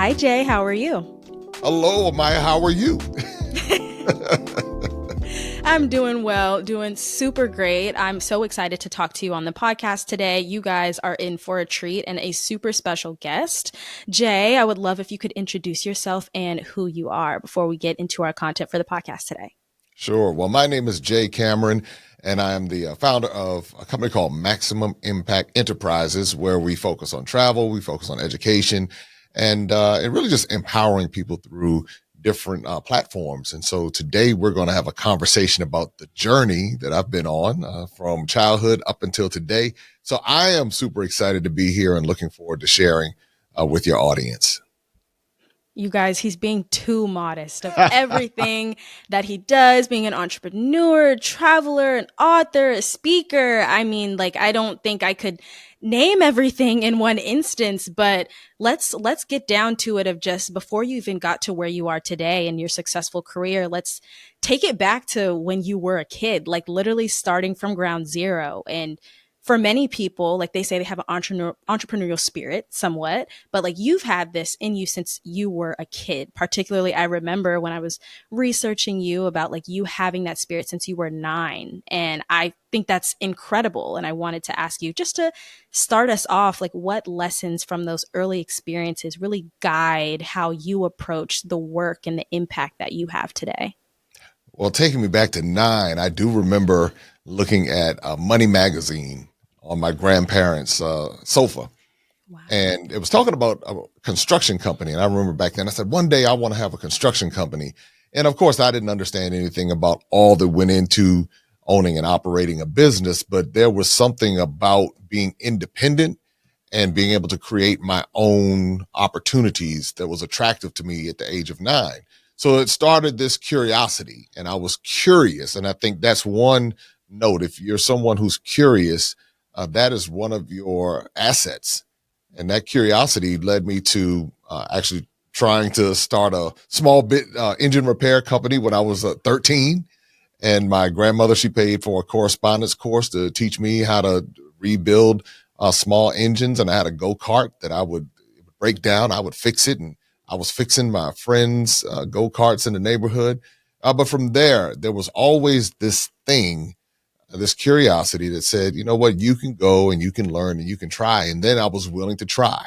Hi, Jay. How are you? Hello, Amaya. How are you? I'm doing well, doing super great. I'm so excited to talk to you on the podcast today. You guys are in for a treat and a super special guest. Jay, I would love if you could introduce yourself and who you are before we get into our content for the podcast today. Sure. Well, my name is Jay Cameron, and I am the founder of a company called Maximum Impact Enterprises, where we focus on travel, we focus on education, and really just empowering people through different platforms. And so today we're going to have a conversation about the journey that I've been on from childhood up until today. So I am super excited to be here and looking forward to sharing with your audience. You guys, he's being too modest of everything that he does, being an entrepreneur, traveler, an author, a speaker. I mean, like, I don't think I could name everything in one instance, but let's get down to it of just before you even got to where you are today in your successful career. Let's take it back to when you were a kid, like literally starting from ground zero. And for many people, like they say they have an entrepreneurial spirit somewhat, but like you've had this in you since you were a kid. Particularly, I remember when I was researching you about like you having that spirit since you were 9. And I think that's incredible. And I wanted to ask you just to start us off, like what lessons from those early experiences really guide how you approach the work and the impact that you have today? Well, taking me back to 9, I do remember looking at a Money magazine on my grandparents' sofa. Wow. And it was talking about a construction company. And I remember back then I said, one day I want to have a construction company. And of course, I didn't understand anything about all that went into owning and operating a business, but there was something about being independent and being able to create my own opportunities that was attractive to me at the age of 9. So it started this curiosity, and I was curious. And I think that's one note. If you're someone who's curious, that is one of your assets. And that curiosity led me to actually trying to start a small bit engine repair company when I was 13. And my grandmother, she paid for a correspondence course to teach me how to rebuild small engines. And I had a go-kart that I would break down. I would fix it. And I was fixing my friends' go-karts in the neighborhood. But from there was always this thing, this curiosity that said, you know what, you can go and you can learn and you can try. And then I was willing to try.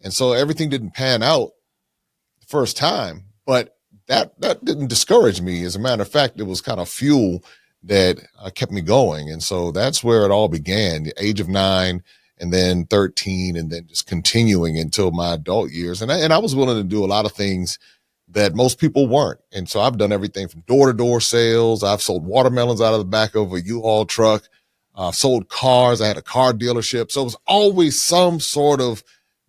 And so everything didn't pan out the first time, but that didn't discourage me. As a matter of fact, it was kind of fuel that kept me going. And so that's where it all began, the age of 9 and then 13 and then just continuing until my adult years. And I was willing to do a lot of things that most people weren't. And so I've done everything from door to door sales. I've sold watermelons out of the back of a U-Haul truck. I've sold cars. I had a car dealership. So it was always some sort of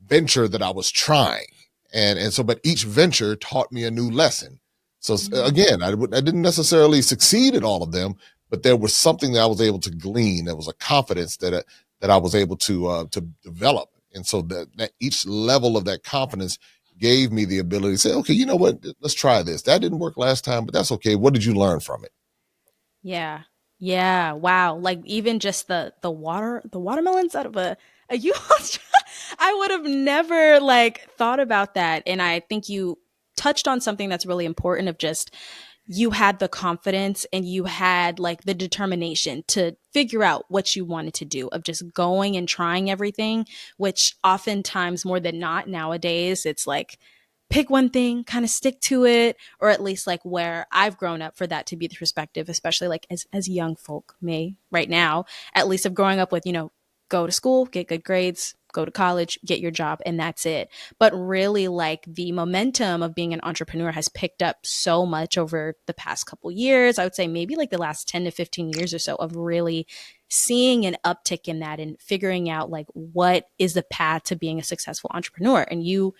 venture that I was trying. And so, but each venture taught me a new lesson. So again, I didn't necessarily succeed at all of them, but there was something that I was able to glean. There was a confidence that I was able to develop. And so that each level of that confidence gave me the ability to say, okay, you know what? Let's try this. That didn't work last time, but that's okay. What did you learn from it? Yeah. Yeah. Wow. Like even just the watermelons out of a U-Haul truck. I would have never like thought about that. And I think you touched on something that's really important of just you had the confidence and you had like the determination to figure out what you wanted to do of just going and trying everything, which oftentimes more than not nowadays, it's like pick one thing, kind of stick to it, or at least like where I've grown up for that to be the perspective, especially like as young folk may right now, at least of growing up with, go to school, get good grades, go to college, get your job, and that's it. But really, like the momentum of being an entrepreneur has picked up so much over the past couple years. I would say maybe like the last 10 to 15 years or so of really seeing an uptick in that and figuring out like what is the path to being a successful entrepreneur. And you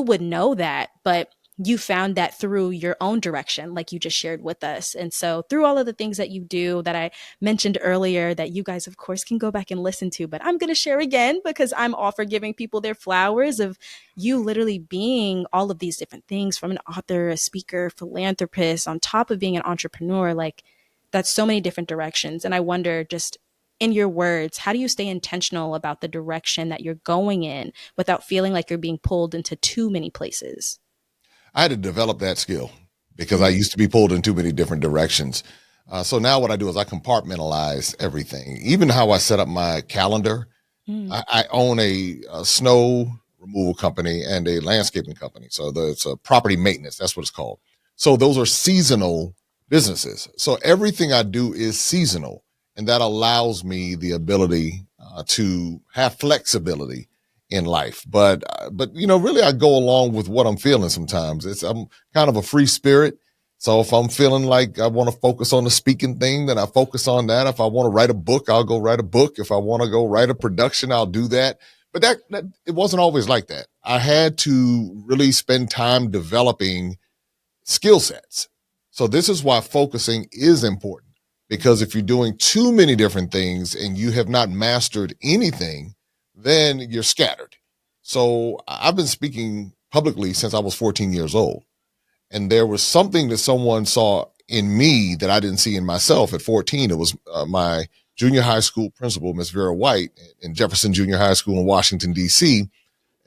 would know that, but you found that through your own direction, like you just shared with us. And so, through all of the things that you do that I mentioned earlier, that you guys, of course, can go back and listen to, but I'm going to share again because I'm all for giving people their flowers of you literally being all of these different things from an author, a speaker, philanthropist, on top of being an entrepreneur. Like, that's so many different directions. And I wonder just in your words, how do you stay intentional about the direction that you're going in without feeling like you're being pulled into too many places? I had to develop that skill because I Mm, used to be pulled in too many different directions. So now what I do is I compartmentalize everything, even how I set up my calendar. mm, I own a snow removal company and a landscaping company. So it's a property maintenance. That's what it's called. So those are seasonal businesses. So everything I do is seasonal, and that allows me the ability to have flexibility in life. But really, I go along with what I'm feeling. Sometimes I'm kind of a free spirit. So if I'm feeling like I want to focus on the speaking thing, then I focus on that. If I want to write a book, I'll go write a book. If I want to go write a production, I'll do that. But that it wasn't always like that. I had to really spend time developing skill sets. So this is why focusing is important, because if you're doing too many different things and you have not mastered anything, then you're scattered. So I've been speaking publicly since I was 14 years old. And there was something that someone saw in me that I didn't see in myself at 14. It was my junior high school principal, Miss Vera White, in Jefferson Junior High School in Washington, D.C.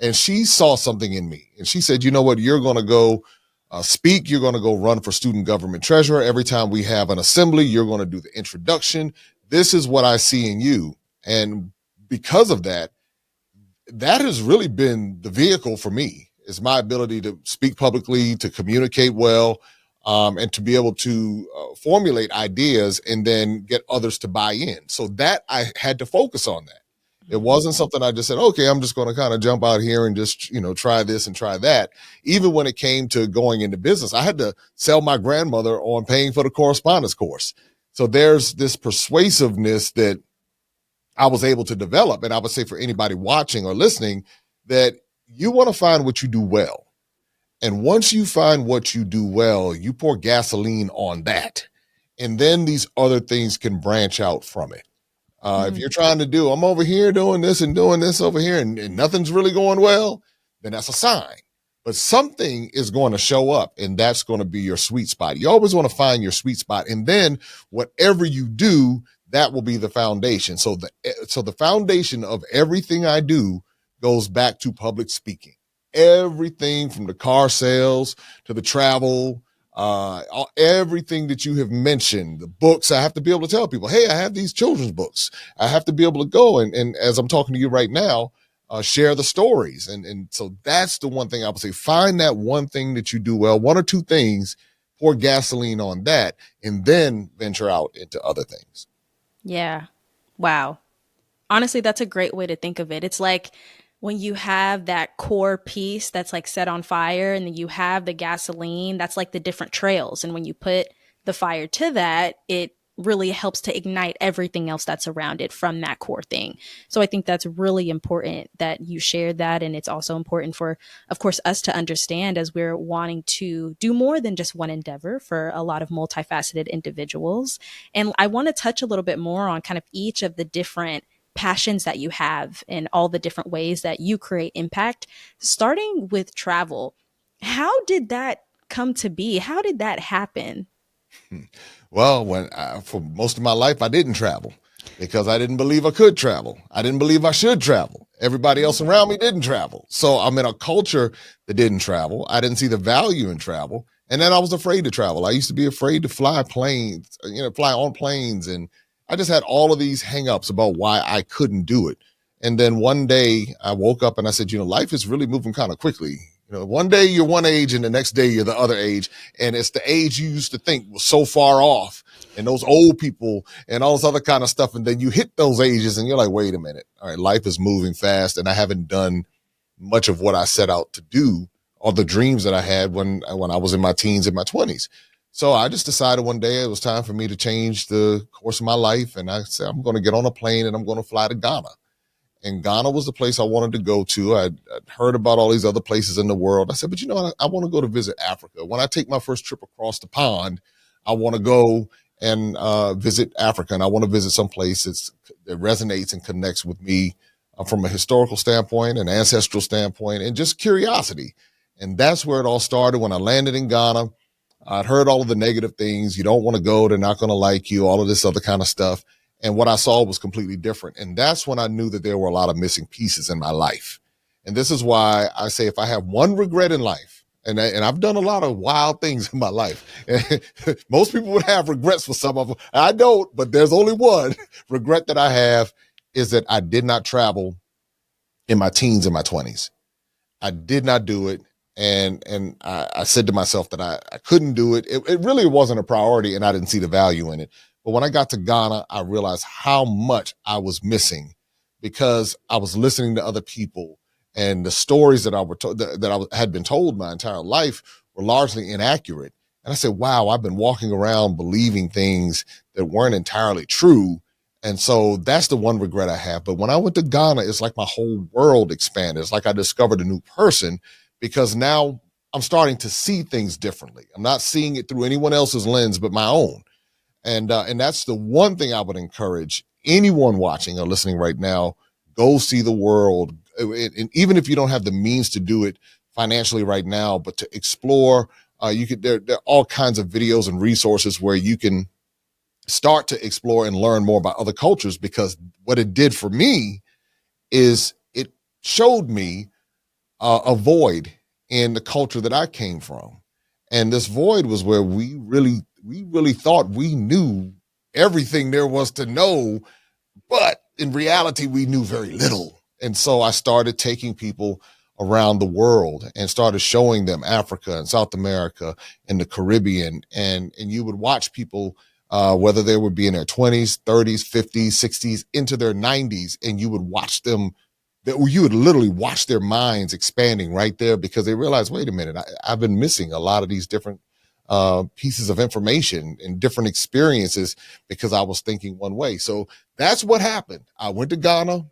And she saw something in me. And she said, you know what? You're going to go speak. You're going to go run for student government treasurer. Every time we have an assembly, you're going to do the introduction. This is what I see in you. And because of that, that has really been the vehicle for me, is my ability to speak publicly, to communicate well, and to be able to formulate ideas and then get others to buy in. So that I had to focus on that. It mm. wasn't something I just said, okay, I'm just going to kind of jump out here and just, try this and try that. Even when it came to going into business, I had to sell my grandmother on paying for the correspondence course. So there's this persuasiveness that I was able to develop. And I would say for anybody watching or listening that you want to find what you do well. And once you find what you do well, you pour gasoline on that. And then these other things can branch out from it. If Mm, you're trying to do, I'm over here doing this and doing this over here, and nothing's really going well, then that's a sign. But something is going to show up, and that's going to be your sweet spot. You always want to find your sweet spot, and then whatever you do, that will be the foundation. So the foundation of everything I do goes back to public speaking. Everything from the car sales to the travel, everything that you have mentioned, the books, I have to be able to tell people, hey, I have these children's books. I have to be able to go and as I'm talking to you right now, share the stories. And so that's the one thing I would say, find that one thing that you do well, one or two things, pour gasoline on that, and then venture out into other things. yeah. Wow. Honestly, that's a great way to think of it. It's like when you have that core piece that's like set on fire and then you have the gasoline, that's like the different trails. And when you put the fire to that, it really helps to ignite everything else that's around it from that core thing. So I think that's really important that you shared that. And it's also important for, of course, us to understand as we're wanting to do more than just one endeavor for a lot of multifaceted individuals. And I want to touch a little bit more on kind of each of the different passions that you have and all the different ways that you create impact, starting with travel. How did that come to be? How did that happen? Hmm. Well, for most of my life, I didn't travel because I didn't believe I could travel. I didn't believe I should travel. Everybody else around me didn't travel. So I'm in a culture that didn't travel. I didn't see the value in travel. And then I was afraid to travel. I used to be afraid to fly planes, fly on planes. And I just had all of these hangups about why I couldn't do it. And then one day I woke up and I said, life is really moving kind of quickly. One day you're one age and the next day you're the other age. And it's the age you used to think was so far off, and those old people and all this other kind of stuff. And then you hit those ages and you're like, wait a minute. All right, life is moving fast and I haven't done much of what I set out to do or the dreams that I had when I was in my teens and my 20s. So I just decided one day it was time for me to change the course of my life. And I said, I'm going to get on a plane and I'm going to fly to Ghana. And Ghana was the place I wanted to go to. I'd heard about all these other places in the world. I said, but I want to go to visit Africa. When I take my first trip across the pond, I want to go and visit Africa. And I want to visit some place that resonates and connects with me from a historical standpoint, an ancestral standpoint, and just curiosity. And that's where it all started. When I landed in Ghana, I'd heard all of the negative things. You don't want to go. They're not going to like you, all of this other kind of stuff. And what I saw was completely different. And that's when I knew that there were a lot of missing pieces in my life. And this is why I say if I have one regret in life, and I've done a lot of wild things in my life. Most people would have regrets for some of them. I don't, but there's only one regret that I have is that I did not travel in my teens and my 20s. I did not do it. And I said to myself that I couldn't do it. It really wasn't a priority and I didn't see the value in it. But when I got to Ghana, I realized how much I was missing because I was listening to other people and the stories that I had been told my entire life were largely inaccurate. And I said, wow, I've been walking around believing things that weren't entirely true. And so that's the one regret I have. But when I went to Ghana, it's like my whole world expanded. It's like I discovered a new person because now I'm starting to see things differently. I'm not seeing it through anyone else's lens but my own. And that's the one thing I would encourage anyone watching or listening right now. Go see the world. And even if you don't have the means to do it financially right now, but to explore, there are all kinds of videos and resources where you can start to explore and learn more about other cultures, because what it did for me is it showed me a void in the culture that I came from. And this void was where we really thought we knew everything there was to know, but in reality, we knew very little. And so I started taking people around the world and started showing them Africa and South America and the Caribbean. And you would watch people, whether they would be in their 20s, 30s, 50s, 60s, into their 90s, and you would watch them, that you would literally watch their minds expanding right there because they realized, wait a minute, I've been missing a lot of these different pieces of information and different experiences because I was thinking one way. So that's what happened. I went to Ghana.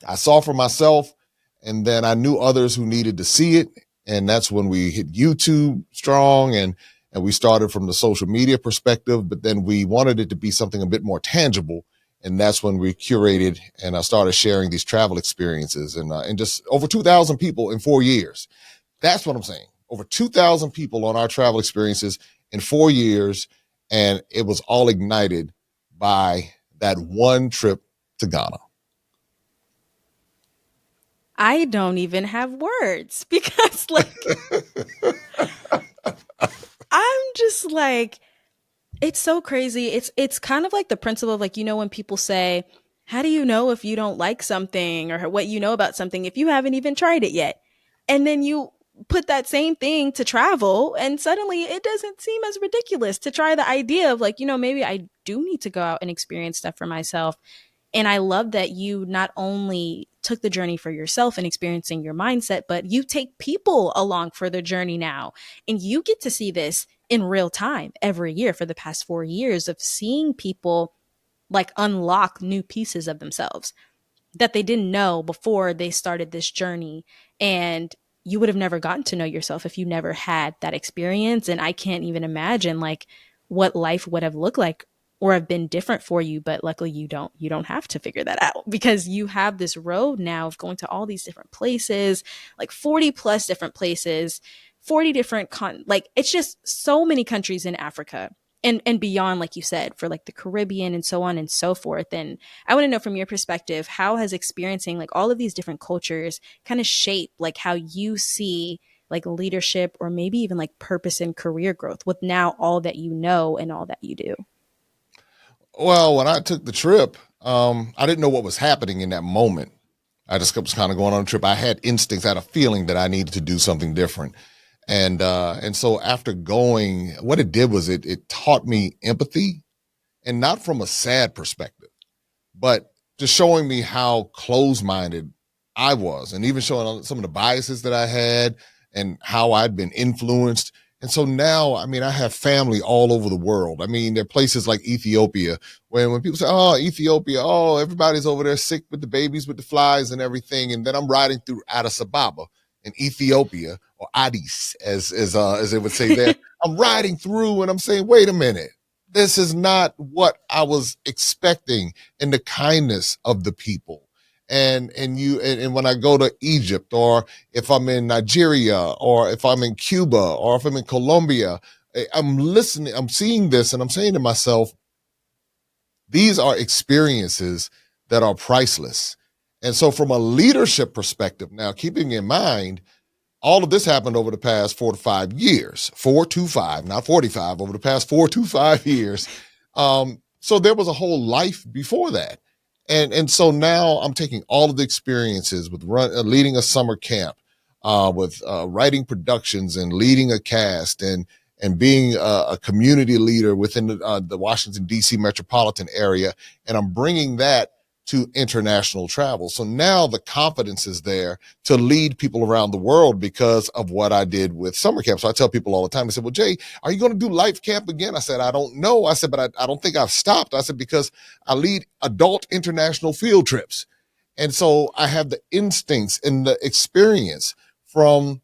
I saw for myself, and then I knew others who needed to see it. And that's when we hit YouTube strong, and we started from the social media perspective, but then we wanted it to be something a bit more tangible. And that's when we curated and I started sharing these travel experiences and just over 2,000 people in 4 years. That's what I'm saying. Over 2,000 people on our travel experiences in 4 years. And it was all ignited by that one trip to Ghana. I don't even have words because like I'm just like it's so crazy. It's kind of like the principle of like when people say, "How do you know if you don't like something or what you know about something if you haven't even tried it yet?" And then you put that same thing to travel and suddenly it doesn't seem as ridiculous to try the idea of like, maybe I do need to go out and experience stuff for myself. And I love that you not only took the journey for yourself and experiencing your mindset, but you take people along for the journey now. And you get to see this in real time every year for the past 4 years of seeing people like unlock new pieces of themselves that they didn't know before they started this journey. And you would have never gotten to know yourself if you never had that experience. And I can't even imagine like what life would have looked like or have been different for you. But luckily you don't have to figure that out because you have this road now of going to all these different places, like 40 plus different places, 40 different like it's just so many countries in Africa and beyond, like you said, for like the Caribbean and so on and so forth. And I want to know from your perspective, how has experiencing like all of these different cultures kind of shape like how you see like leadership or maybe even like purpose and career growth with now all that you know and all that you do? Well, when I took the trip, I didn't know what was happening in that moment. I just was kind of going on a trip. I had instincts, I had a feeling that I needed to do something different. And so after going, what it did was it taught me empathy, and not from a sad perspective, but just showing me how close-minded I was, and even showing some of the biases that I had and how I'd been influenced. And so now, I mean, I have family all over the world. I mean, there are places like Ethiopia when people say, "Oh, Ethiopia, oh, everybody's over there sick with the babies with the flies and everything," and then I'm riding through Addis Ababa in Ethiopia, or Addis, as they would say there. I'm riding through, and I'm saying, "Wait a minute, this is not what I was expecting in the kindness of the people." And when I go to Egypt, or if I'm in Nigeria, or if I'm in Cuba, or if I'm in Colombia, I'm listening, I'm seeing this, and I'm saying to myself, These are experiences that are priceless. And so, from a leadership perspective, now keeping in mind, all of this happened over the past 4 to 5 years, 4 to 5, not 45, over the past 4 to 5 years. So there was a whole life before that. And so now I'm taking all of the experiences with leading a summer camp, with writing productions and leading a cast and being a community leader within the Washington D.C. metropolitan area, and I'm bringing that to international travel. So now the confidence is there to lead people around the world because of what I did with summer camp. So I tell people all the time, I said, well, Jay, are you going to do life camp again? I said, I don't know. I said, but I don't think I've stopped. I said, because I lead adult international field trips. And so I have the instincts and the experience from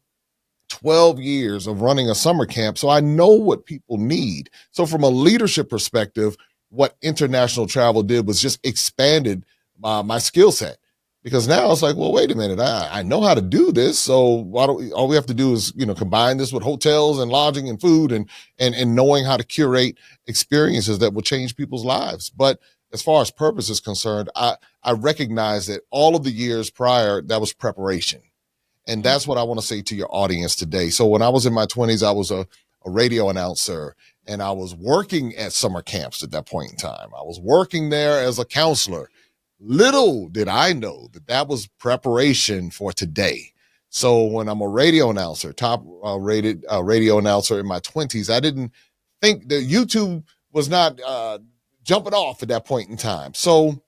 12 years of running a summer camp. So I know what people need. So from a leadership perspective, what international travel did was just expanded my skill set. Because now it's like, well, wait a minute, I know how to do this. So why don't all we have to do is, combine this with hotels and lodging and food and knowing how to curate experiences that will change people's lives. But as far as purpose is concerned, I recognize that all of the years prior, that was preparation. And that's what I want to say to your audience today. So when I was in my 20s, I was a radio announcer, and I was working at summer camps at that point in time. I was working there as a counselor. Little did I know that that was preparation for today. So when I'm a radio announcer, top rated radio announcer in my 20s, I didn't think that YouTube was not jumping off at that point in time. So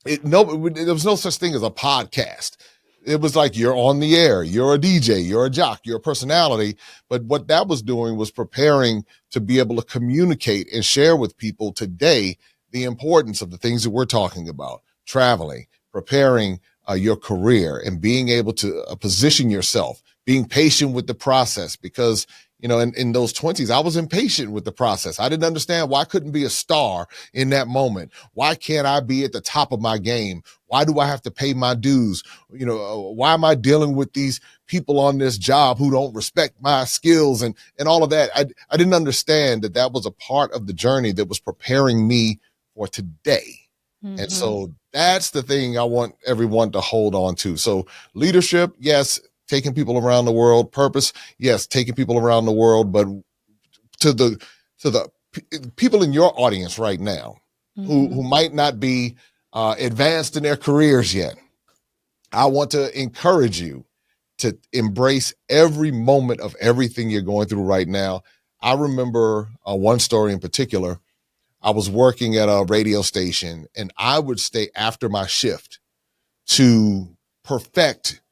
there was no such thing as a podcast. It was like you're on the air, you're a DJ, you're a jock, you're a personality. But what that was doing was preparing to be able to communicate and share with people today the importance of the things that we're talking about: traveling, preparing your career, and being able to position yourself, being patient with the process. Because in those 20s, I was impatient with the process. I didn't understand why I couldn't be a star in that moment. Why can't I be at the top of my game? Why do I have to pay my dues? Why am I dealing with these people on this job who don't respect my skills and all of that? I didn't understand that that was a part of the journey that was preparing me for today. And Mm-hmm. so that's the thing I want everyone to hold on to. So leadership, yes, taking people around the world. Purpose, yes, taking people around the world. But to the people in your audience right now Mm-hmm. who might not be advanced in their careers yet, I want to encourage you to embrace every moment of everything you're going through right now. I remember one story in particular. I was working at a radio station, and I would stay after my shift to perfect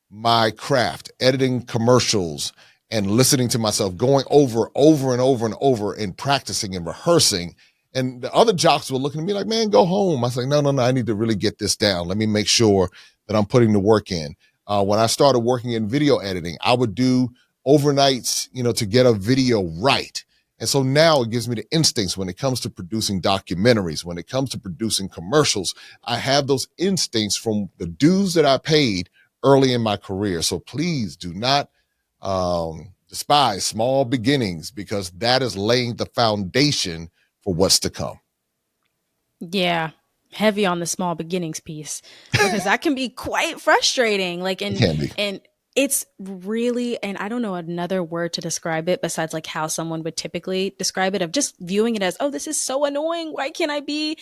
my craft, editing commercials and listening to myself, going over and over and over and practicing and rehearsing. And the other jocks were looking at me like, man, go home. I was like, no, no, no, I need to really get this down. Let me make sure that I'm putting the work in. When I started working in video editing, I would do overnights, to get a video right. And so now it gives me the instincts when it comes to producing documentaries, when it comes to producing commercials. I have those instincts from the dues that I paid early in my career. So please do not despise small beginnings, because that is laying the foundation for what's to come. Yeah, heavy on the small beginnings piece, because that can be quite frustrating. Like, It and can be. and it's really, and I don't know another word to describe it besides like how someone would typically describe it, of just viewing it as, oh, this is so annoying. Why can't I be,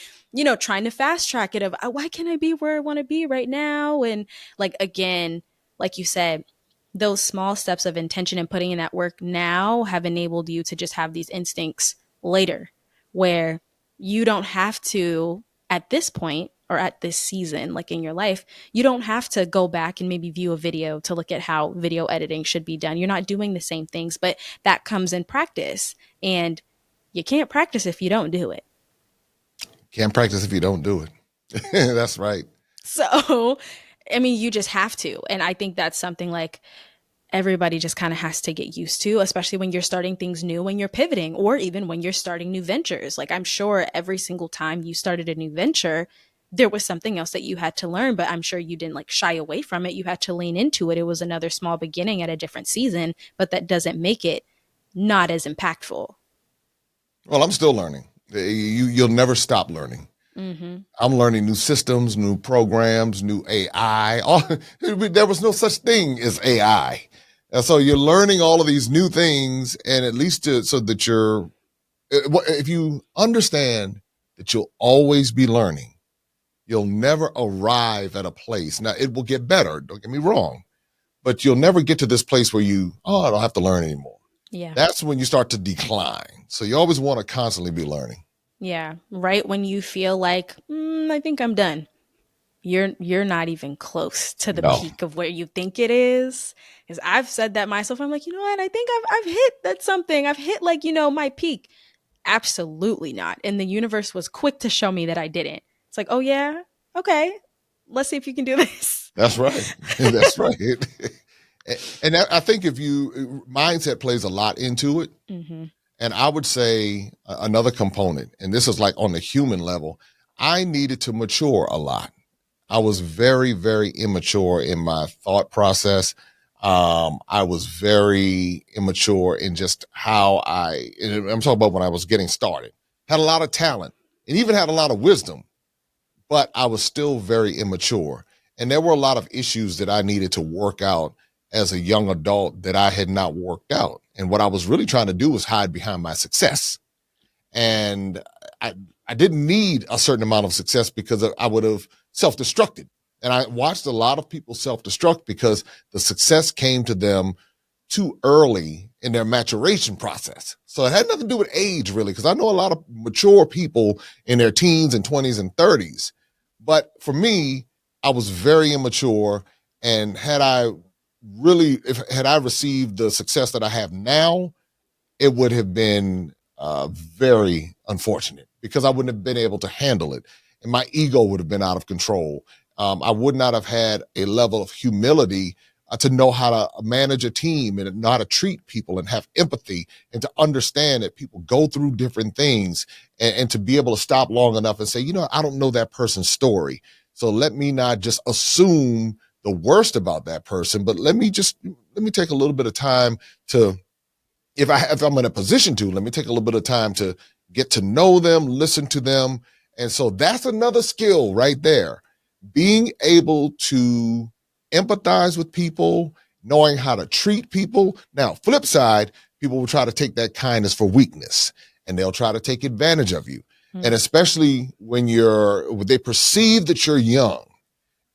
trying to fast track it, of why can't I be where I want to be right now? And like, again, like you said, those small steps of intention and putting in that work now have enabled you to just have these instincts later, where you don't have to, at this point or at this season, like in your life, you don't have to go back and maybe view a video to look at how video editing should be done. You're not doing the same things, but that comes in practice. And you can't practice if you don't do it. Can't practice if you don't do it. That's right. So, I mean, you just have to. And I think that's something like everybody just kind of has to get used to, especially when you're starting things new, when you're pivoting, or even when you're starting new ventures. Like, I'm sure every single time you started a new venture, there was something else that you had to learn, but I'm sure you didn't like shy away from it. You had to lean into it. It was another small beginning at a different season, but that doesn't make it not as impactful. Well, I'm still learning. You'll never stop learning. Mhm. I'm learning new systems, new programs, new AI. There was no such thing as AI. And so you're learning all of these new things, and at least so that if you understand that you'll always be learning, you'll never arrive at a place. Now, it will get better, don't get me wrong, but you'll never get to this place where I don't have to learn anymore. Yeah. That's when you start to decline. So you always want to constantly be learning. Yeah. Right when you feel like, I think I'm done. You're not even close to the No, peak of where you think it is. Because I've said that myself. I'm like, you know what? I think I've hit that something. I've hit like, my peak. Absolutely not. And the universe was quick to show me that I didn't. It's like, oh yeah, okay. Let's see if you can do this. that's right. That's right. And I think if you mindset plays a lot into it. Mm-hmm. And I would say another component, and this is like on the human level, I needed to mature a lot. I was very, very immature in my thought process. I was very immature in just and I'm talking about when I was getting started. Had a lot of talent and even had a lot of wisdom, but I was still very immature. And there were a lot of issues that I needed to work out as a young adult that I had not worked out. And what I was really trying to do was hide behind my success. And I, I didn't need a certain amount of success because I would have self destructed. And I watched a lot of people self destruct because the success came to them too early in their maturation process. So it had nothing to do with age, really, because I know a lot of mature people in their teens and 20s and 30s. But for me, I was very immature. And had I received the success that I have now, it would have been very unfortunate because I wouldn't have been able to handle it. And my ego would have been out of control. I would not have had a level of humility to know how to manage a team and know how to treat people and have empathy and to understand that people go through different things and to be able to stop long enough and say, I don't know that person's story. So let me not just assume the worst about that person, but let me take a little bit of time to if I'm in a position to, let me take a little bit of time to get to know them, listen to them. And so that's another skill right there. Being able to empathize with people, knowing how to treat people. Now, flip side, people will try to take that kindness for weakness and they'll try to take advantage of you. And Mm. especially when they perceive that you're young.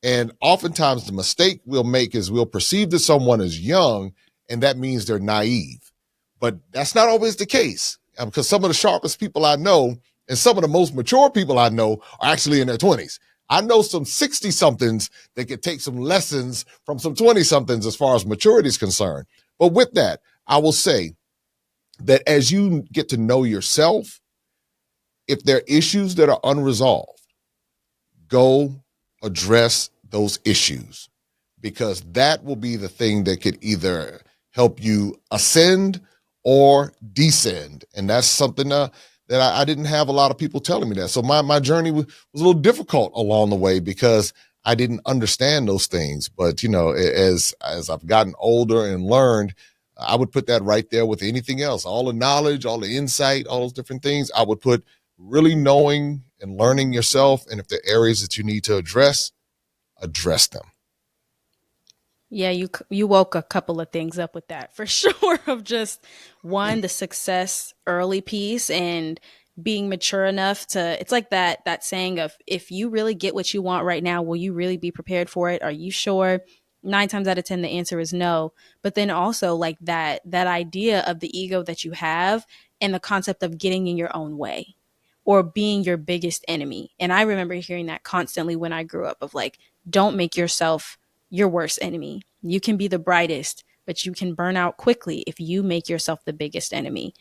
And oftentimes the mistake we'll make is we'll perceive that someone is young and that means they're naive. But that's not always the case because some of the sharpest people I know and some of the most mature people I know are actually in their 20s. I know some 60 somethings that could take some lessons from some 20 somethings as far as maturity is concerned. But with that, I will say that as you get to know yourself, if there are issues that are unresolved, go address those issues because that will be the thing that could either help you ascend or descend. And that's something that I didn't have a lot of people telling me that. So my journey was a little difficult along the way because I didn't understand those things. But, as I've gotten older and learned, I would put that right there with anything else. All the knowledge, all the insight, all those different things, I would put really knowing and learning yourself. And if there are areas that you need to address them. Yeah, you woke a couple of things up with that for sure. Of just one, the success early piece and being mature enough to. It's like that saying of if you really get what you want right now, will you really be prepared for it? Are you sure? 9 times out of 10, the answer is no. But then also like that idea of the ego that you have and the concept of getting in your own way or being your biggest enemy. And I remember hearing that constantly when I grew up of like, don't make yourself your worst enemy. You can be the brightest, but you can burn out quickly if you make yourself the biggest enemy.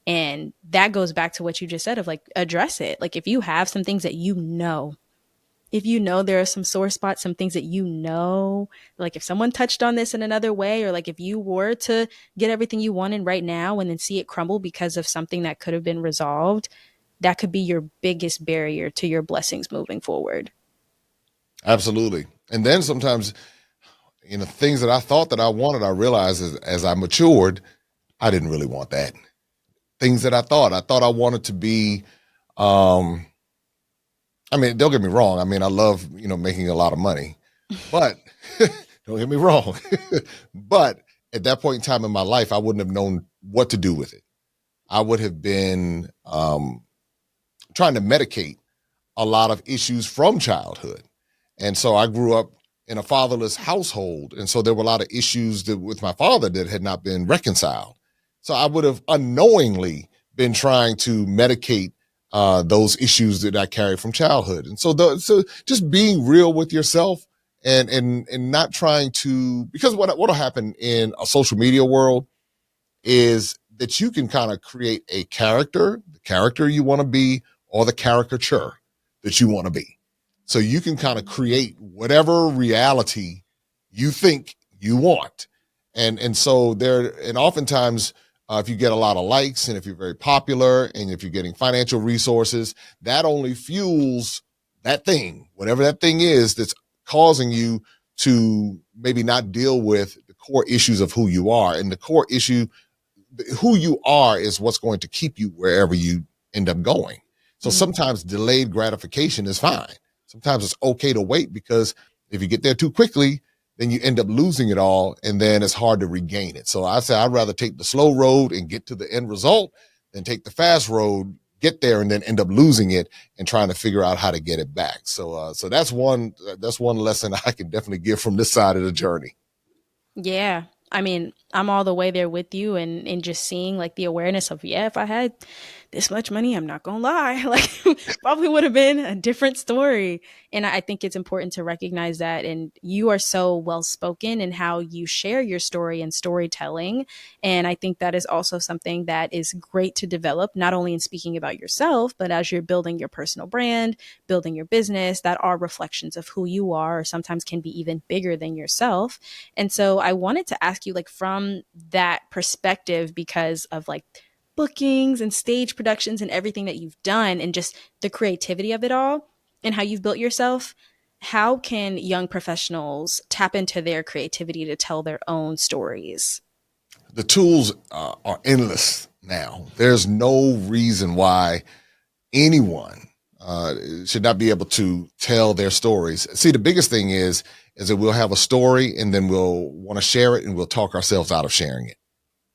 And that goes back to what you just said of like address it. Like if you have some things that if you know there are some sore spots, some things that like if someone touched on this in another way, or like if you were to get everything you wanted right now and then see it crumble because of something that could have been resolved, that could be your biggest barrier to your blessings moving forward. Absolutely. And then sometimes, things that I thought that I wanted, I realized as I matured, I didn't really want that. Things that I thought I wanted to be Um, I mean, don't get me wrong. I mean, I love, making a lot of money, but don't get me wrong. But at that point in time in my life, I wouldn't have known what to do with it. I would have been trying to medicate a lot of issues from childhood. And so I grew up in a fatherless household. And so there were a lot of issues with my father that had not been reconciled. So I would have unknowingly been trying to medicate those issues that I carried from childhood. And so just being real with yourself and not trying to, because what'll happen in a social media world is that you can kind of create a character, the character you want to be, or the caricature that you want to be. So you can kind of create whatever reality you think you want. And so and oftentimes, if you get a lot of likes and if you're very popular and if you're getting financial resources, that only fuels that thing, whatever that thing is that's causing you to maybe not deal with the core issues of who you are. And the core issue, who you are, is what's going to keep you wherever you end up going. So Mm. sometimes delayed gratification is fine. Sometimes it's okay to wait, because if you get there too quickly, then you end up losing it all, and then it's hard to regain it. So I say I'd rather take the slow road and get to the end result than take the fast road, get there, and then end up losing it and trying to figure out how to get it back. So that's one lesson I can definitely give from this side of the journey. Yeah. I mean, I'm all the way there with you and just seeing like the awareness of, yeah, if I had this much money, I'm not gonna lie, like probably would have been a different story. And I think it's important to recognize that. And you are so well spoken in how you share your story and storytelling. And I think that is also something that is great to develop, not only in speaking about yourself, but as you're building your personal brand, building your business, that are reflections of who you are, or sometimes can be even bigger than yourself. And so I wanted to ask you, like, from that perspective, because of like bookings and stage productions and everything that you've done and just the creativity of it all and how you've built yourself, how can young professionals tap into their creativity to tell their own stories? The tools are endless now. There's no reason why anyone should not be able to tell their stories. See, the biggest thing is that we'll have a story and then we'll want to share it and we'll talk ourselves out of sharing it.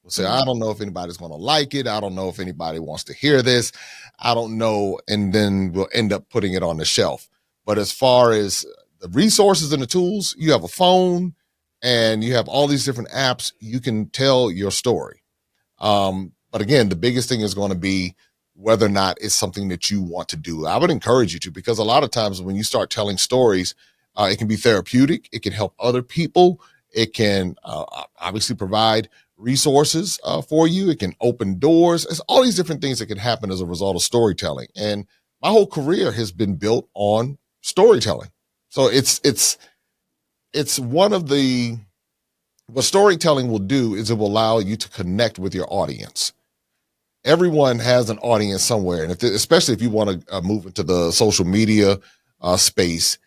We'll say, I Mm. don't know if anybody's going to like it. I don't know if anybody wants to hear this. I don't know. And then we'll end up putting it on the shelf. But as far as the resources and the tools, you have a phone and you have all these different apps. You can tell your story. But again, the biggest thing is going to be whether or not it's something that you want to do. I would encourage you to, because a lot of times when you start telling stories, it can be therapeutic. It can help other people. It can obviously provide resources for you. It can open doors. It's all these different things that can happen as a result of storytelling. And my whole career has been built on storytelling. So it's one of the what storytelling will do is it will allow you to connect with your audience. Everyone has an audience somewhere, and especially if you want to move into the social media space,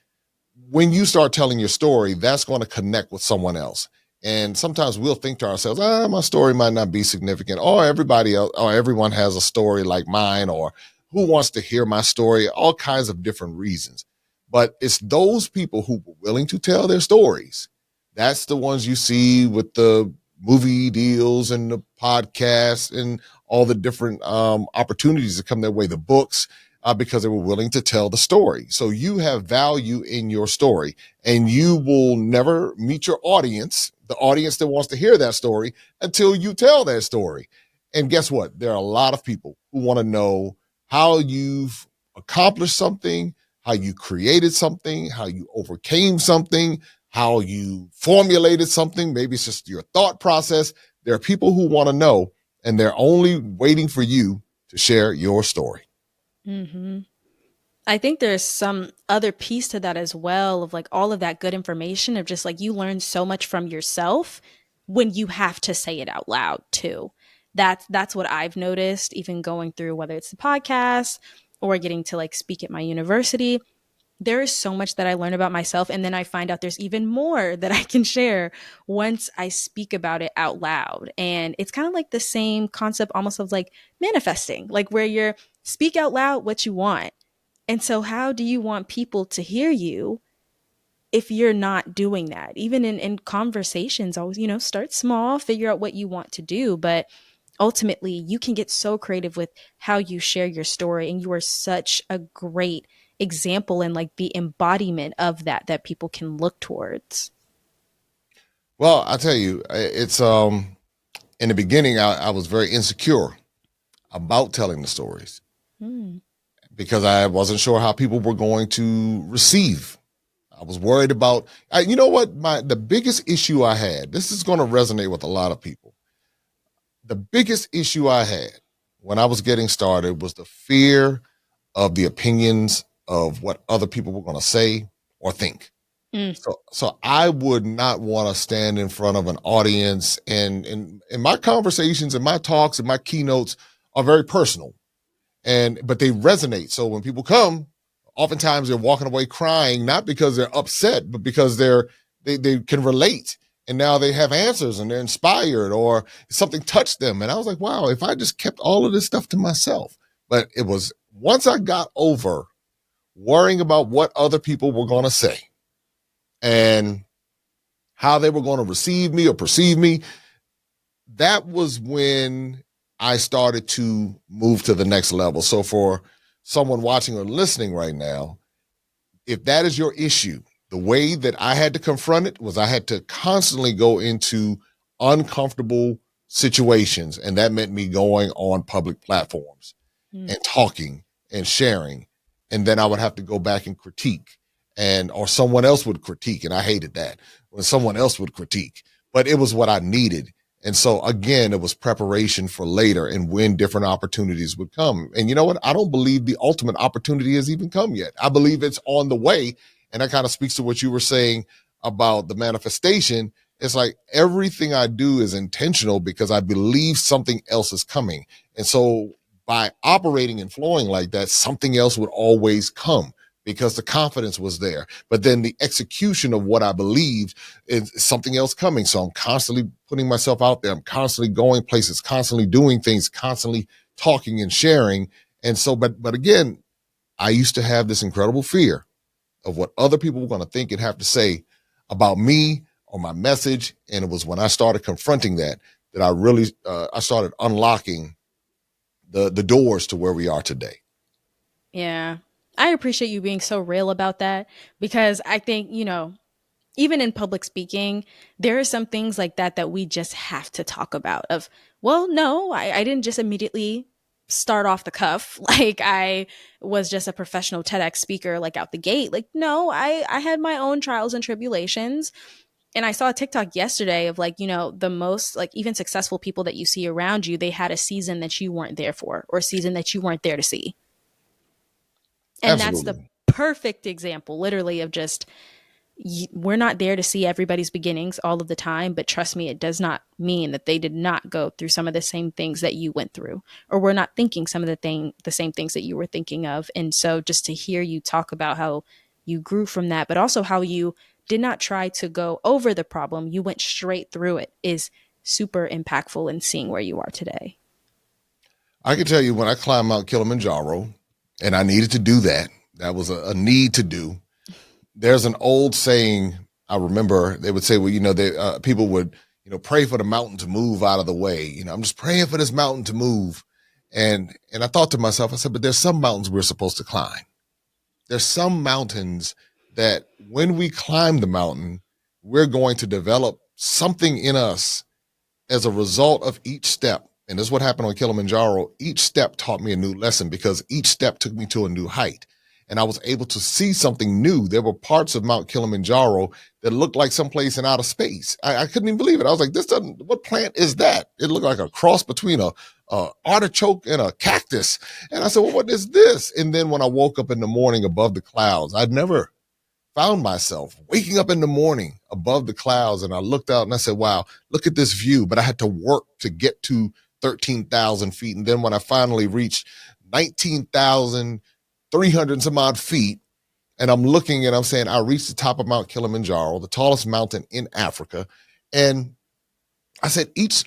when you start telling your story, that's going to connect with someone else. And sometimes we'll think to ourselves, my story might not be significant, or everybody else, or everyone has a story like mine, or who wants to hear my story, all kinds of different reasons. But it's those people who were willing to tell their stories. That's the ones you see with the movie deals and the podcasts and all the different opportunities that come their way, the books, because they were willing to tell the story. So you have value in your story, and you will never meet your audience, the audience that wants to hear that story, until you tell that story. And guess what? There are a lot of people who want to know how you've accomplished something, how you created something, how you overcame something, how you formulated something. Maybe it's just your thought process. There are people who want to know, and they're only waiting for you to share your story. Hmm. I think there's some other piece to that as well, of like all of that good information, of just like you learn so much from yourself when you have to say it out loud too. That's what I've noticed, even going through whether it's the podcast or getting to like speak at my university. There is so much that I learn about myself. And then I find out there's even more that I can share once I speak about it out loud. And it's kind of like the same concept almost of like manifesting, like where you're Speak out loud what you want. And so, how do you want people to hear you if you're not doing that? Even in conversations, always, start small, figure out what you want to do. But ultimately, you can get so creative with how you share your story. And you are such a great example and like the embodiment of that people can look towards. Well, I tell you, it's in the beginning, I was very insecure about telling the stories Hmm. because I wasn't sure how people were going to receive. I was worried about, you know what, the biggest issue I had. This is going to resonate with a lot of people. The biggest issue I had when I was getting started was the fear of the opinions of what other people were going to say or think. Mm. So I would not want to stand in front of an audience, and my conversations and my talks and my keynotes are very personal, but they resonate. So when people come, oftentimes they're walking away crying, not because they're upset, but because they can relate. And now they have answers and they're inspired or something touched them. And I was like, wow, if I just kept all of this stuff to myself. But it was once I got over worrying about what other people were going to say and how they were going to receive me or perceive me, that was when I started to move to the next level. So for someone watching or listening right now, if that is your issue, the way that I had to confront it was I had to constantly go into uncomfortable situations. And that meant me going on public platforms Mm. and talking and sharing. And then I would have to go back and critique or someone else would critique. And I hated that when someone else would critique, but it was what I needed. And so again, it was preparation for later and when different opportunities would come. And you know what? I don't believe the ultimate opportunity has even come yet. I believe it's on the way. And that kind of speaks to what you were saying about the manifestation. It's like everything I do is intentional because I believe something else is coming. And so by operating and flowing like that, something else would always come because the confidence was there. But then the execution of what I believed is something else coming. So I'm constantly putting myself out there. I'm constantly going places, constantly doing things, constantly talking and sharing. And so, but again, I used to have this incredible fear of what other people were going to think and have to say about me or my message. And it was when I started confronting that I really, I started unlocking the doors to where we are today. Yeah. I appreciate you being so real about that because I think, even in public speaking, there are some things like that we just have to talk about. Of, well, no, I didn't just immediately start off the cuff. Like I was just a professional TEDx speaker, like out the gate. Like, no, I had my own trials and tribulations. And I saw a TikTok yesterday of like, the most like even successful people that you see around you, they had a season that you weren't there for or a season that you weren't there to see. And that's the Absolutely. perfect example, literally, of just we're not there to see everybody's beginnings all of the time, but trust me, it does not mean that they did not go through some of the same things that you went through, or we're not thinking some of the same things that you were thinking of. And so just to hear you talk about how you grew from that, but also how you did not try to go over the problem, you went straight through it, is super impactful in seeing where you are today. I can tell you when I climbed Mount Kilimanjaro, and I needed to do that. That was a need to do. There's an old saying I remember. They would say, well, people would, pray for the mountain to move out of the way. I'm just praying for this mountain to move. And I thought to myself, I said, but there's some mountains we're supposed to climb. There's some mountains that when we climb the mountain, we're going to develop something in us as a result of each step. And this is what happened on Kilimanjaro. Each step taught me a new lesson because each step took me to a new height. And I was able to see something new. There were parts of Mount Kilimanjaro that looked like someplace in outer space. I couldn't even believe it. I was like, what plant is that? It looked like a cross between a artichoke and a cactus. And I said, well, what is this? And then when I woke up in the morning above the clouds, I'd never found myself waking up in the morning above the clouds, and I looked out and I said, wow, look at this view. But I had to work to get to 13,000 feet. And then when I finally reached 19,300 and some odd feet, and I'm looking and I'm saying, I reached the top of Mount Kilimanjaro, the tallest mountain in Africa. And I said each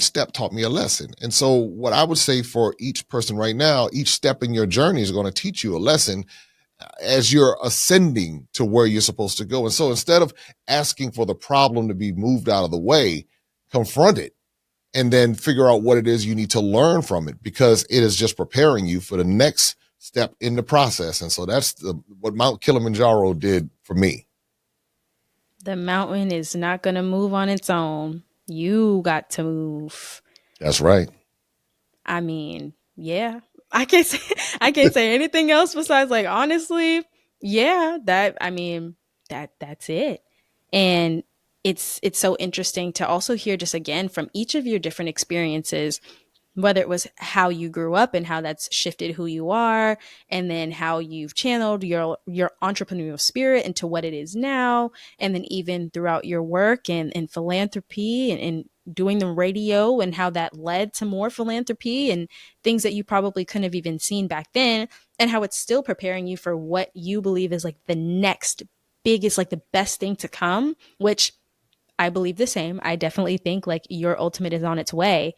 step taught me a lesson. And so what I would say for each person right now, each step in your journey is going to teach you a lesson as you're ascending to where you're supposed to go. And so instead of asking for the problem to be moved out of the way, confront it and then figure out what it is you need to learn from it, because it is just preparing you for the next step in the process. And so that's what Mount Kilimanjaro did for me. The mountain is not going to move on its own. You got to move. That's right. I mean, yeah. I can't say I can't say anything else besides like honestly, yeah, that I mean, that's it. And it's so interesting to also hear just again from each of your different experiences, whether it was how you grew up and how that's shifted who you are, and then how you've channeled your entrepreneurial spirit into what it is now, and then even throughout your work and philanthropy and doing the radio and how that led to more philanthropy and things that you probably couldn't have even seen back then, and how it's still preparing you for what you believe is like the next biggest, like the best thing to come, which I believe the same. I definitely think like your ultimate is on its way.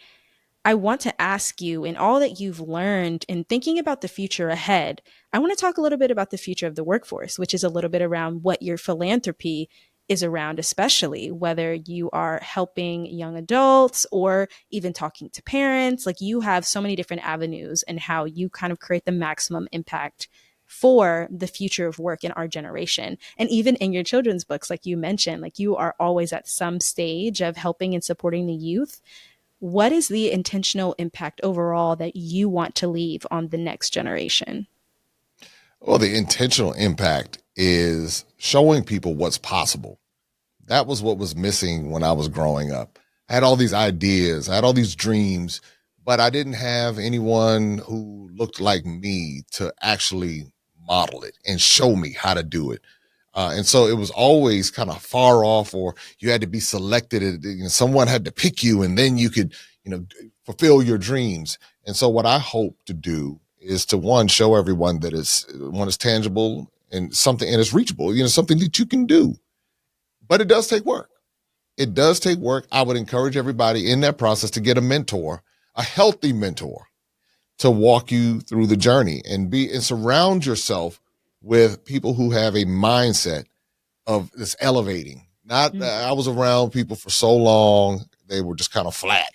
I want to ask you, in all that you've learned and thinking about the future ahead, I want to talk a little bit about the future of the workforce, which is a little bit around what your philanthropy is around, especially whether you are helping young adults or even talking to parents. Like you have so many different avenues and how you kind of create the maximum impact for the future of work in our generation. And even in your children's books, like you mentioned, like you are always at some stage of helping and supporting the youth. What is the intentional impact overall that you want to leave on the next generation? Well, the intentional impact is showing people what's possible. That was what was missing when I was growing up. I had all these ideas, I had all these dreams, but I didn't have anyone who looked like me to actually model it and show me how to do it. And so it was always kind of far off, or you had to be selected. Someone had to pick you, and then you could, fulfill your dreams. And so what I hope to do is to one show everyone that is one is tangible and something and it's reachable. Something that you can do, but it does take work. It does take work. I would encourage everybody in that process to get a mentor, a healthy mentor, to walk you through the journey and surround yourself with people who have a mindset of this elevating. Not Mm. I was around people for so long, they were just kind of flat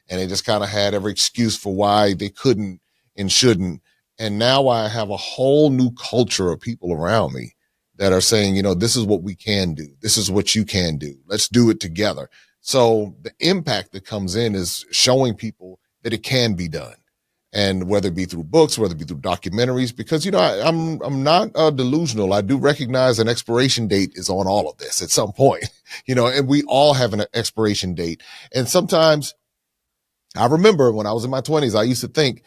and they just kind of had every excuse for why they couldn't and shouldn't. And now I have a whole new culture of people around me that are saying, this is what we can do. This is what you can do. Let's do it together. So the impact that comes in is showing people that it can be done. And whether it be through books, whether it be through documentaries, because I'm not delusional. I do recognize an expiration date is on all of this at some point, and we all have an expiration date. And sometimes I remember when I was in my 20s, I used to think,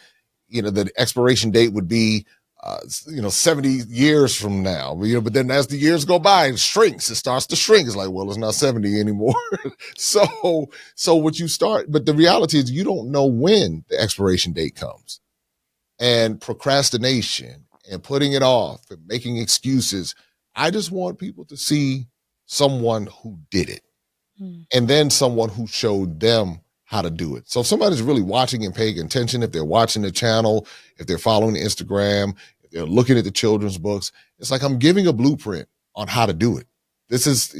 the expiration date would be, 70 years from now, but then as the years go by, it shrinks. It starts to shrink. It's like, well, it's not 70 anymore. so what you start, but the reality is you don't know when the expiration date comes, and procrastination and putting it off and making excuses. I just want people to see someone who did it Mm. and then someone who showed them how to do it. So if somebody's really watching and paying attention, if they're watching the channel, if they're following the Instagram, if they're looking at the children's books, it's like I'm giving a blueprint on how to do it. This is,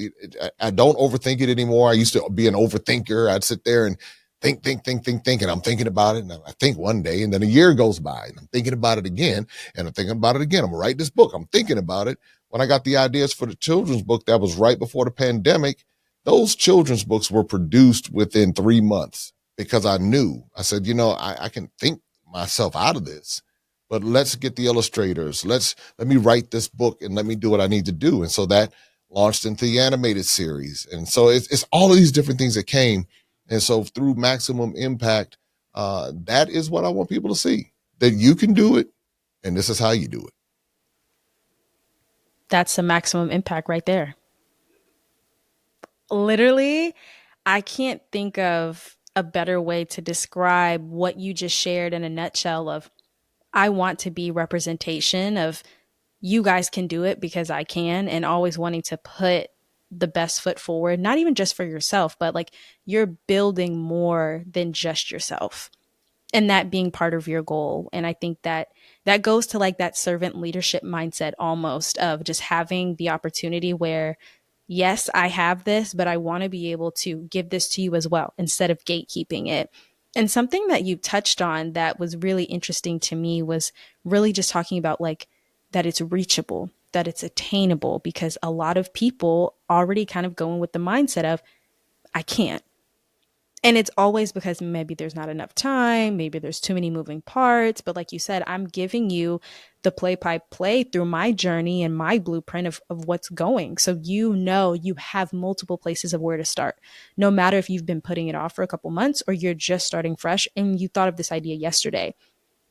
I don't overthink it anymore. I used to be an overthinker. I'd sit there and think, and I'm thinking about it. And I think one day, and then a year goes by, and I'm thinking about it again, and I'm thinking about it again. I'm gonna write this book. I'm thinking about it. When I got the ideas for the children's book, that was right before the pandemic. Those children's books were produced within 3 months because I said, I can think myself out of this, but let's get the illustrators. Let me write this book and let me do what I need to do. And so that launched into the animated series. And so it's all of these different things that came. And so through Maximum Impact, that is what I want people to see, that you can do it. And this is how you do it. That's the maximum impact right there. Literally, I can't think of a better way to describe what you just shared in a nutshell of I want to be representation of you guys can do it because I can, and always wanting to put the best foot forward, not even just for yourself, but like you're building more than just yourself, and that being part of your goal. And I think that that goes to like that servant leadership mindset almost, of just having the opportunity where, yes, I have this, but I want to be able to give this to you as well instead of gatekeeping it. And something that you touched on that was really interesting to me was really just talking about like that it's reachable, that it's attainable, because a lot of people already kind of going with the mindset of, I can't. And it's always because maybe there's not enough time, maybe there's too many moving parts. But like you said, I'm giving you the play by play through my journey and my blueprint of what's going. So you know you have multiple places of where to start. No matter if you've been putting it off for a couple months or you're just starting fresh and you thought of this idea yesterday,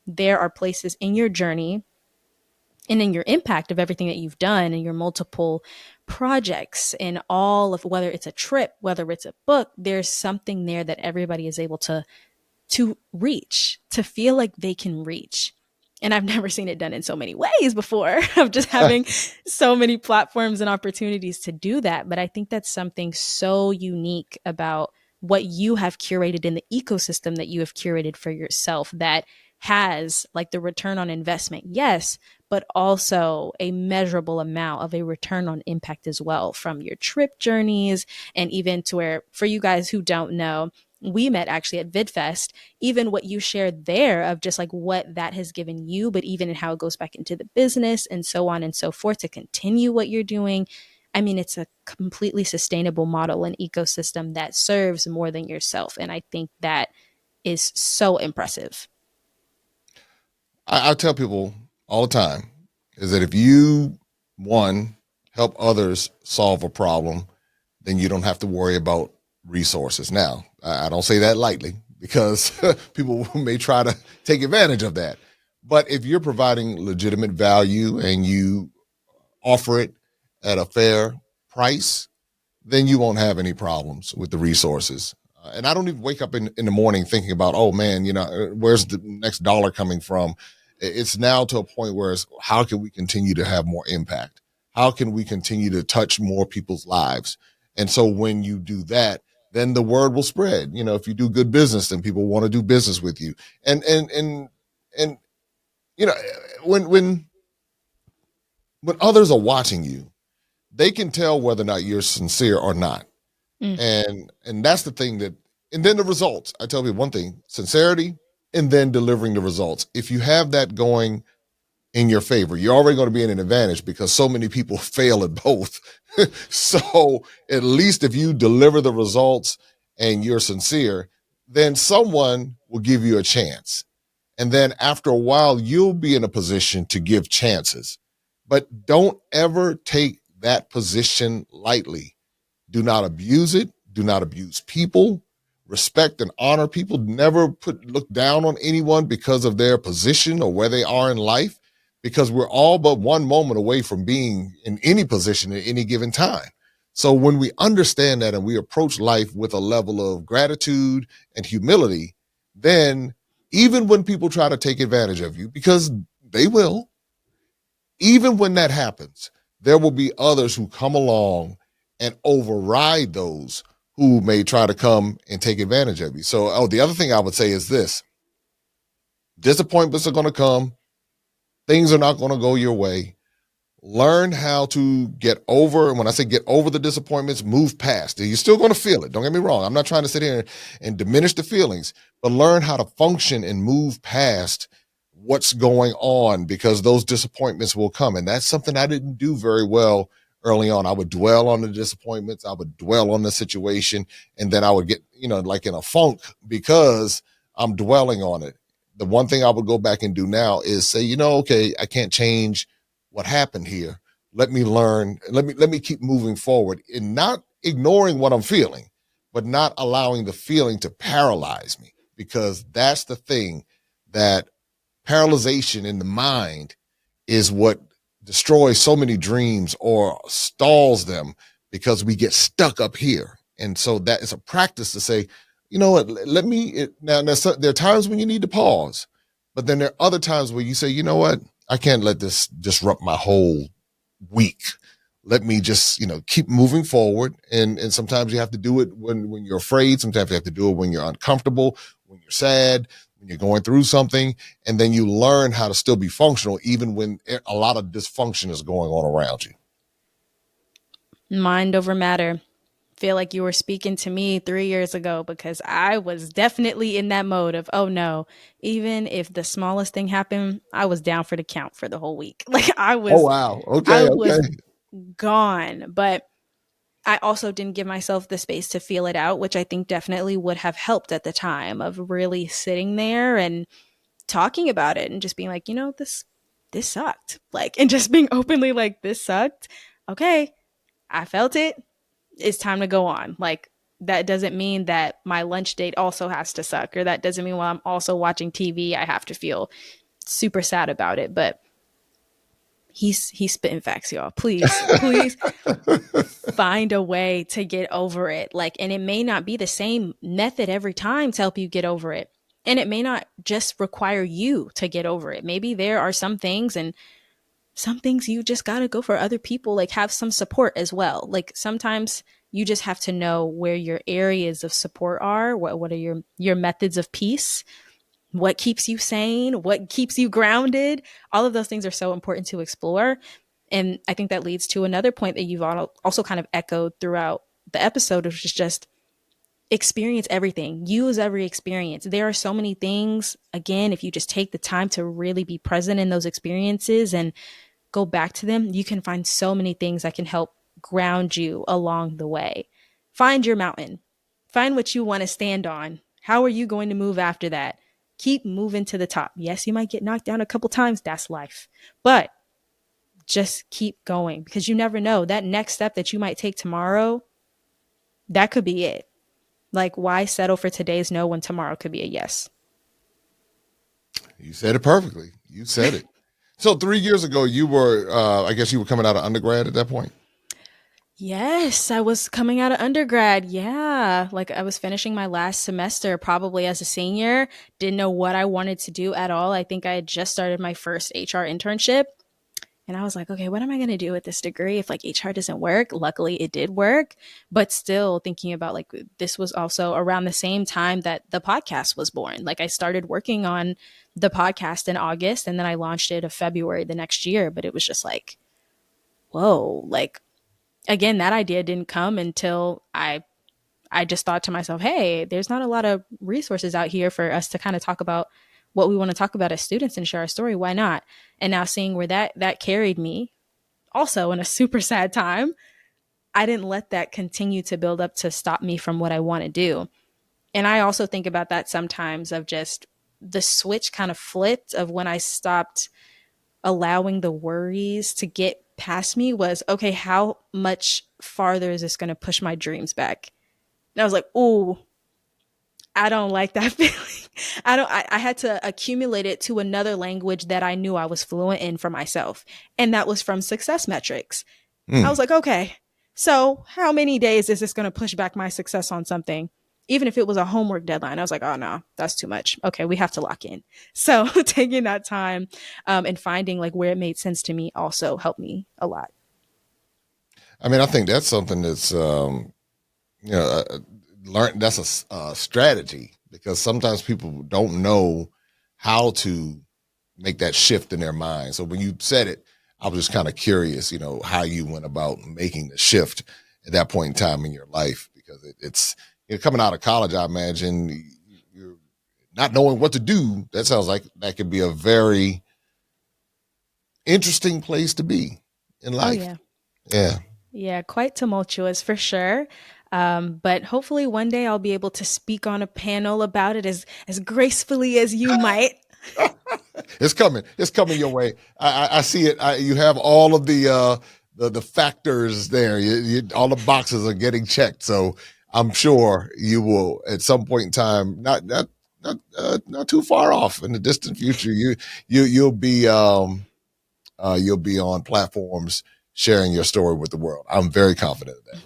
there are places in your journey and in your impact of everything that you've done and your multiple projects and all of, whether it's a trip, whether it's a book, there's something there that everybody is able to reach, to feel like they can reach. And I've never seen it done in so many ways before, of just having so many platforms and opportunities to do that. But I think that's something so unique about what you have curated in the ecosystem that you have curated for yourself, that has like the return on investment, yes, but also a measurable amount of a return on impact as well, from your trip journeys. And even to where, for you guys who don't know, we met actually at VidFest, even what you shared there of just like what that has given you, but even in how it goes back into the business and so on and so forth to continue what you're doing. I mean, it's a completely sustainable model and ecosystem that serves more than yourself. And I think that is so impressive. I tell people all the time is that if you, one, help others solve a problem, then you don't have to worry about resources. Now, I don't say that lightly because people may try to take advantage of that. But if you're providing legitimate value and you offer it at a fair price, then you won't have any problems with the resources. And I don't even wake up in the morning thinking about, oh man, where's the next dollar coming from? It's now to a point where it's how can we continue to have more impact? How can we continue to touch more people's lives? And so when you do that, then the word will spread. If you do good business, then people want to do business with you. And you know, when when when others are watching you, they can tell whether or not you're sincere or not. Mm. And that's the thing and then the results. I tell people one thing: sincerity, and then delivering the results. If you have that going in your favor, you're already going to be in an advantage because so many people fail at both. So at least if you deliver the results and you're sincere, then someone will give you a chance. And then after a while, you'll be in a position to give chances. But don't ever take that position lightly. Do not abuse it. Do not abuse people. Respect and honor people. Never look down on anyone because of their position or where they are in life, because we're all but one moment away from being in any position at any given time. So when we understand that and we approach life with a level of gratitude and humility, then even when people try to take advantage of you, because they will, even when that happens, there will be others who come along and override those who may try to come and take advantage of you. So, the other thing I would say is this: disappointments are going to come, things are not going to go your way. Learn how to get over, and when I say get over the disappointments, move past it. You're still going to feel it. Don't get me wrong. I'm not trying to sit here and diminish the feelings, but learn how to function and move past what's going on, because those disappointments will come. And that's something I didn't do very well early on. I would dwell on the disappointments. I would dwell on the situation, and then I would get, like in a funk because I'm dwelling on it. The one thing I would go back and do now is say, okay, I can't change what happened here. Let me learn. Let me keep moving forward and not ignoring what I'm feeling, but not allowing the feeling to paralyze me, because that's the thing, that paralyzation in the mind is what destroys so many dreams or stalls them, because we get stuck up here. And so that is a practice to say, you know what, now there are times when you need to pause, but then there are other times where you say, you know what, I can't let this disrupt my whole week let me just, keep moving forward. And sometimes you have to do it when you're afraid. Sometimes you have to do it when you're uncomfortable, when you're sad, when you're going through something. And then you learn how to still be functional, even when a lot of dysfunction is going on around you. Mind over matter. Feel like you were speaking to me 3 years ago because I was definitely in that mode of, oh no, even if the smallest thing happened, I was down for the count for the whole week. Like Oh, wow. I Okay. Okay. was gone. But I also didn't give myself the space to feel it out, which I think definitely would have helped at the time of really sitting there and talking about it and just being like, this sucked. Like, and just being openly like, this sucked. Okay, I felt it. It's time to go on. Like, that doesn't mean that my lunch date also has to suck, or that doesn't mean while I'm also watching TV, I have to feel super sad about it. But he's spitting facts, y'all. Please, please find a way to get over it. Like, and it may not be the same method every time to help you get over it. And it may not just require you to get over it. Maybe there are some things and some things you just got to go for other people, like have some support as well. Like sometimes you just have to know where your areas of support are. What are your methods of peace? What keeps you sane? What keeps you grounded? All of those things are so important to explore. And I think that leads to another point that you've also kind of echoed throughout the episode, which is just experience everything, use every experience. There are so many things, again, if you just take the time to really be present in those experiences and go back to them, you can find so many things that can help ground you along the way. Find your mountain, find what you want to stand on. How are you going to move after that? Keep moving to the top. Yes, you might get knocked down a couple times. That's life. But just keep going because you never know. That next step that you might take tomorrow, that could be it. Like, why settle for today's no when tomorrow could be a yes? You said it perfectly. You said it. So 3 years ago, you were, I guess you were coming out of undergrad at that point. Yes, I was coming out of undergrad. Yeah. Like I was finishing my last semester, probably as a senior. Didn't know what I wanted to do at all. I think I had just started my first HR internship. And I was like, okay, what am I going to do with this degree if like HR doesn't work? Luckily, it did work. But still thinking about like this was also around the same time that the podcast was born. Like I started working on the podcast in August and then I launched it in February the next year. But it was just like, whoa, like again, that idea didn't come until I just thought to myself, hey, there's not a lot of resources out here for us to kind of talk about what we want to talk about as students and share our story. Why not? And now seeing where that carried me, also in a super sad time, I didn't let that continue to build up to stop me from what I want to do. And I also think about that sometimes of just the switch kind of flipped of when I stopped allowing the worries to get past me was okay, how much farther is this going to push my dreams back? And I was like, ooh, I don't like that feeling. I had to accumulate it to another language that I knew I was fluent in for myself. And that was from success metrics. I Mm. was like, okay, so how many days is this going to push back my success on something? Even if it was a homework deadline, I was like, oh no, that's too much. Okay, we have to lock in. So taking that time and finding like where it made sense to me also helped me a lot. I mean, I think that's something that's, you know, learn. That's a strategy because sometimes people don't know how to make that shift in their mind. So when you said it, I was just kind of curious, how you went about making the shift at that point in time in your life because it's coming out of college. I imagine you're not knowing what to do. That sounds like that could be a very interesting place to be in Oh, life. yeah. Yeah. Yeah, quite tumultuous for sure. But hopefully one day I'll be able to speak on a panel about it as gracefully as you might. It's coming. It's coming your way. I see it. You have all of the factors there. All the boxes are getting checked. So I'm sure you will at some point in time, not too far off in the distant future. You'll be on platforms sharing your story with the world. I'm very confident of that.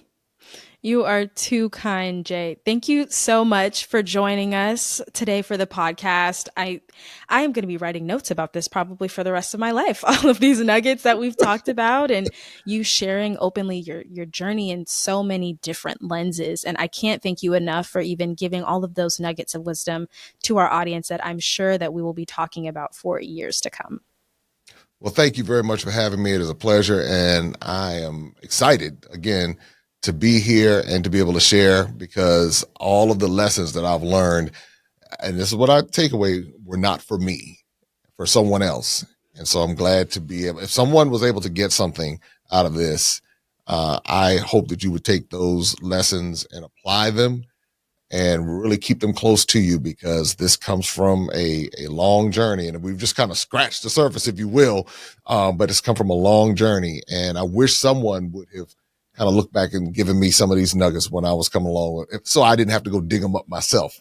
You are too kind, Jay. Thank you so much for joining us today for the podcast. I am going to be writing notes about this probably for the rest of my life. All of these nuggets that we've talked about and you sharing openly your journey in so many different lenses. And I can't thank you enough for even giving all of those nuggets of wisdom to our audience that I'm sure that we will be talking about for years to come. Well, thank you very much for having me. It is a pleasure. And I am excited again to be here and to be able to share because all of the lessons that I've learned, and this is what I take away, were not for me, for someone else. And so I'm glad to be able, if someone was able to get something out of this, I hope that you would take those lessons and apply them and really keep them close to you because this comes from a long journey and we've just kind of scratched the surface, if you will. But it's come from a long journey. And I wish someone would have kind of looked back and given me some of these nuggets when I was coming along so I didn't have to go dig them up myself.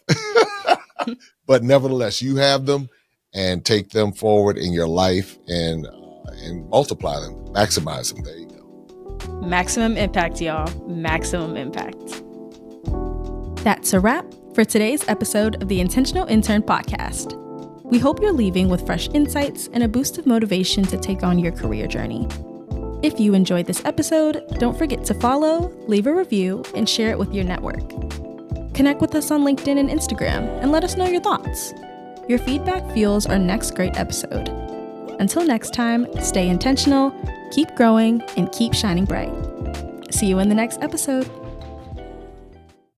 But nevertheless, you have them and take them forward in your life and multiply them, maximize them. There you go. Maximum impact, y'all. Maximum impact. That's a wrap for today's episode of the Intentional Intern Podcast. We hope you're leaving with fresh insights and a boost of motivation to take on your career journey. If you enjoyed this episode, don't forget to follow, leave a review, and share it with your network. Connect with us on LinkedIn and Instagram and let us know your thoughts. Your feedback fuels our next great episode. Until next time, stay intentional, keep growing, and keep shining bright. See you in the next episode.